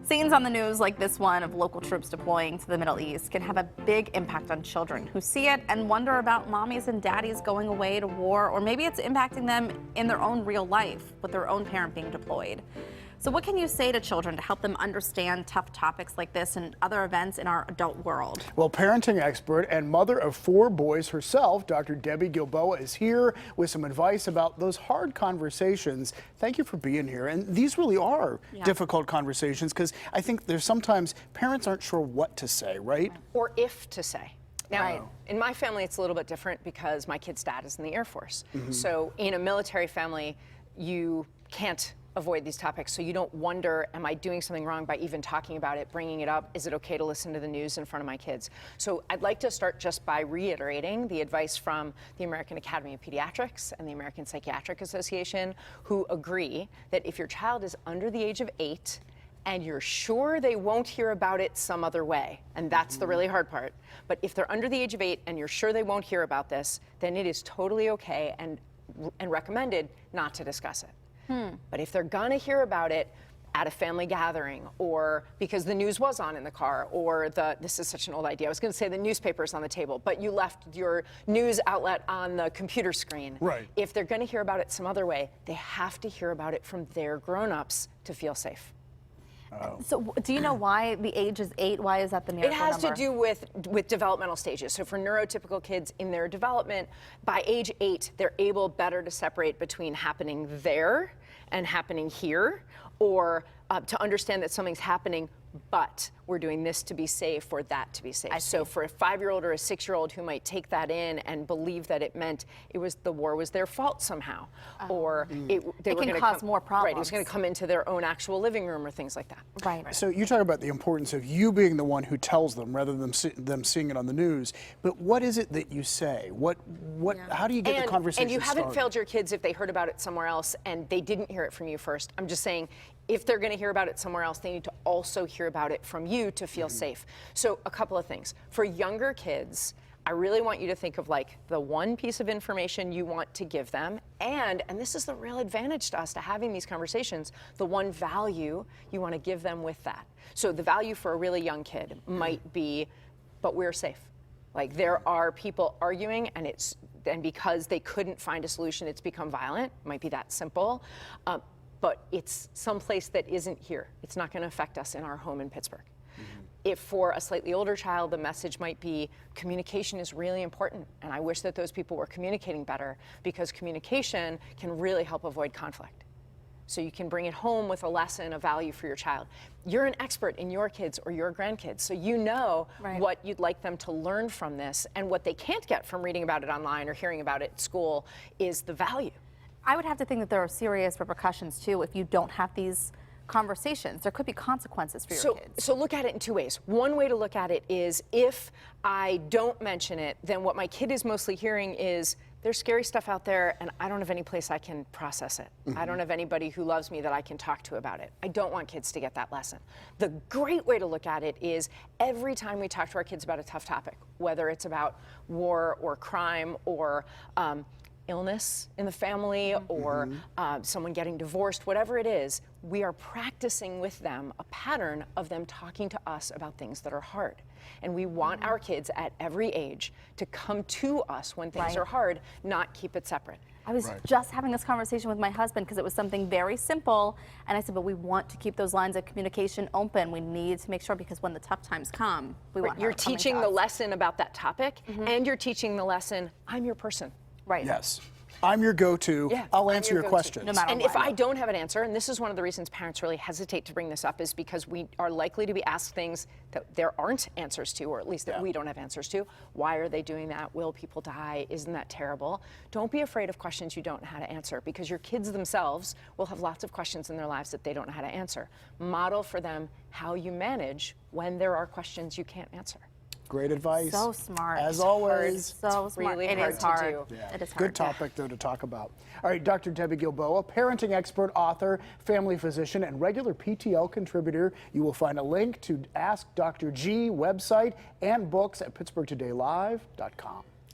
Scenes on the news like this one of local troops deploying to the Middle East can have a big impact on children who see it and wonder about mommies and daddies going away to war, or maybe it's impacting them in their own real life with their own parent being deployed. So what can you say to children to help them understand tough topics like this and other events in our adult world? Well, parenting expert and mother of 4 boys herself, Dr. Debi Gilboa, is here with some advice about those hard conversations. Thank you for being here. And these really are difficult conversations, because I think there's sometimes parents aren't sure what to say, right? Or if to say. Now, in my family, it's a little bit different because my kid's dad is in the Air Force. So in a military family, you can't avoid these topics, so you don't wonder, am I doing something wrong by even talking about it, bringing it up? Is it okay to listen to the news in front of my kids? So I'd like to start just by reiterating the advice from the American Academy of Pediatrics and the American Psychiatric Association, who agree that if your child is under the age of 8 and you're sure they won't hear about it some other way, and that's the really hard part, but if they're under the age of 8 and you're sure they won't hear about this, then it is totally okay and recommended not to discuss it. But if they're gonna hear about it at a family gathering, or because the news was on in the car, or this is such an old idea, I was gonna say the newspaper's on the table, but you left your news outlet on the computer screen. Right. If they're gonna hear about it some other way, they have to hear about it from their grown-ups to feel safe. So do you know why the age is 8? Why is that the miracle It has number? to do with developmental stages. So for neurotypical kids in their development, by age 8, they're able better to separate between happening there and happening here, or to understand that something's happening, but we're doing this to be safe or that to be safe. So for a 5-year-old or a 6-year-old who might take that in and believe that it meant the war was their fault somehow, or they were going to cause more problems. Right, it was going to come into their own actual living room or things like that. Right. So you talk about the importance of you being the one who tells them rather than them seeing it on the news. But what is it that you say? How do you get the conversation And you haven't started? failed your kids if they heard about it somewhere else and they didn't hear it from you first. I'm just saying, if they're going to hear about it somewhere else, they need to also hear about it from you to feel safe. So a couple of things. For younger kids, I really want you to think of like the one piece of information you want to give them, and this is the real advantage to us to having these conversations, the one value you want to give them with that. So the value for a really young kid might be, but we're safe. Like, there are people arguing, and because they couldn't find a solution, it's become violent. It might be that simple. But it's someplace that isn't here. It's not going to affect us in our home in Pittsburgh. If for a slightly older child, the message might be communication is really important, and I wish that those people were communicating better, because communication can really help avoid conflict. So you can bring it home with a lesson of value for your child. You're an expert in your kids or your grandkids, so you know what you'd like them to learn from this, and what they can't get from reading about it online or hearing about it at school is the value. I would have to think that there are serious repercussions too if you don't have these conversations. There could be consequences for your kids. So look at it in 2 ways. One way to look at it is, if I don't mention it, then what my kid is mostly hearing is, there's scary stuff out there and I don't have any place I can process it. I don't have anybody who loves me that I can talk to about it. I don't want kids to get that lesson. The great way to look at it is, every time we talk to our kids about a tough topic, whether it's about war or crime or illness in the family, or someone getting divorced, whatever it is, we are practicing with them a pattern of them talking to us about things that are hard. And we want our kids at every age to come to us when things are hard, not keep it separate. I was just having this conversation with my husband because it was something very simple, and I said, but we want to keep those lines of communication open. We need to make sure, because when the tough times come, we want You're teaching the lesson about that topic, and you're teaching the lesson, I'm your person. Right. Yes. I'm your go-to. I'll answer your questions. No matter And what. if I don't have an answer, and this is one of the reasons parents really hesitate to bring this up, is because we are likely to be asked things that there aren't answers to, or at least that we don't have answers to. Why are they doing that? Will people die? Isn't that terrible? Don't be afraid of questions you don't know how to answer, because your kids themselves will have lots of questions in their lives that they don't know how to answer. Model for them how you manage when there are questions you can't answer. Great advice. So smart. As always. So smart. Really It hard is to hard. do. It is hard. Good topic, though, to talk about. All right, Dr. Debi Gilboa, parenting expert, author, family physician, and regular PTL contributor. You will find a link to Ask Dr. G website and books at pittsburghtodaylive.com.